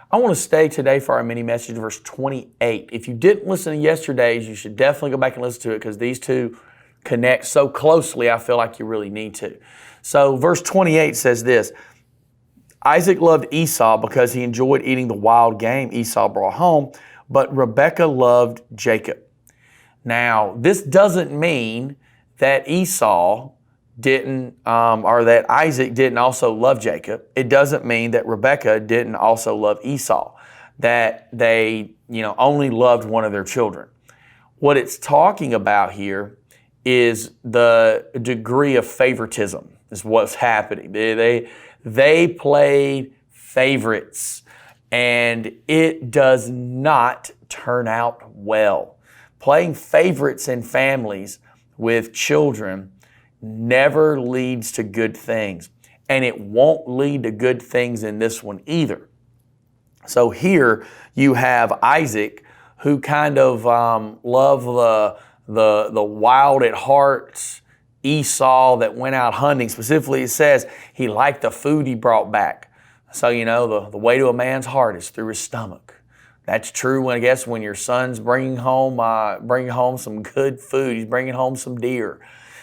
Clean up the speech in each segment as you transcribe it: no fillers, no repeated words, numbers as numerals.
I want to stay today for our mini message, verse 28. If you didn't listen to yesterday's, you should definitely go back and listen to it because these two connect so closely, I feel like you really need to. So verse 28 says this: Isaac loved Esau because he enjoyed eating the wild game Esau brought home, but Rebekah loved Jacob. Now, this doesn't mean that Esau didn't, or that Isaac didn't also love Jacob. It doesn't mean that Rebekah didn't also love Esau, that they, only loved one of their children. What it's talking about here is the degree of favoritism is what's happening. They played favorites, and it does not turn out well. Playing favorites in families with children never leads to good things, and it won't lead to good things in this one either. So here you have Isaac, who kind of loved the wild at heart Esau that went out hunting. Specifically, it says he liked the food he brought back. So the way to a man's heart is through his stomach. That's true when your son's bringing home some good food. He's bringing home some deer.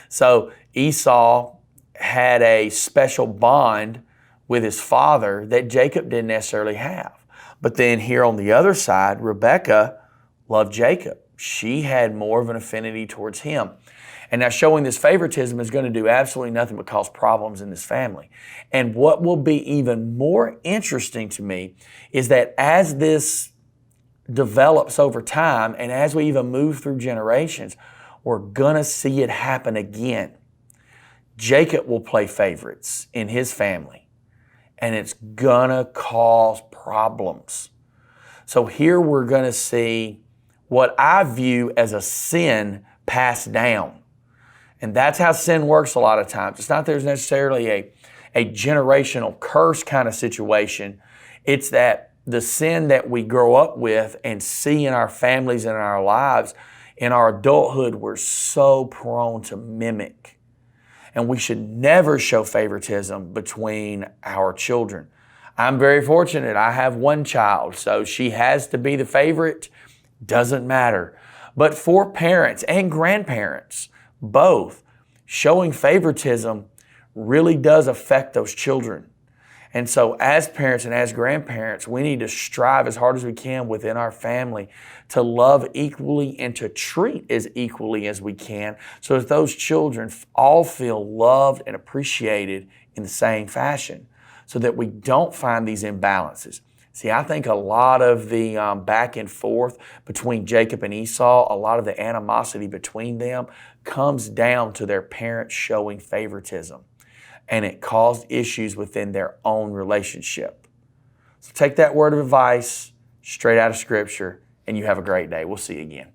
So Esau had a special bond with his father that Jacob didn't necessarily have. But then here on the other side, Rebekah loved Jacob. She had more of an affinity towards him. And now showing this favoritism is going to do absolutely nothing but cause problems in this family. And what will be even more interesting to me is that as this develops over time and as we even move through generations, we're going to see it happen again. Jacob will play favorites in his family, and it's going to cause problems. So here we're going to see what I view as a sin passed down. And that's how sin works a lot of times. It's not there's necessarily a generational curse kind of situation. It's that the sin that we grow up with and see in our families and in our lives, in our adulthood, we're so prone to mimic. And we should never show favoritism between our children. I'm very fortunate. I have one child, so she has to be the favorite. Doesn't matter. But for parents and grandparents, both, showing favoritism really does affect those children. And so as parents and as grandparents, we need to strive as hard as we can within our family to love equally and to treat as equally as we can so that those children all feel loved and appreciated in the same fashion so that we don't find these imbalances. See, I think a lot of the back and forth between Jacob and Esau, a lot of the animosity between them comes down to their parents showing favoritism. And it caused issues within their own relationship. So take that word of advice straight out of Scripture, and you have a great day. We'll see you again.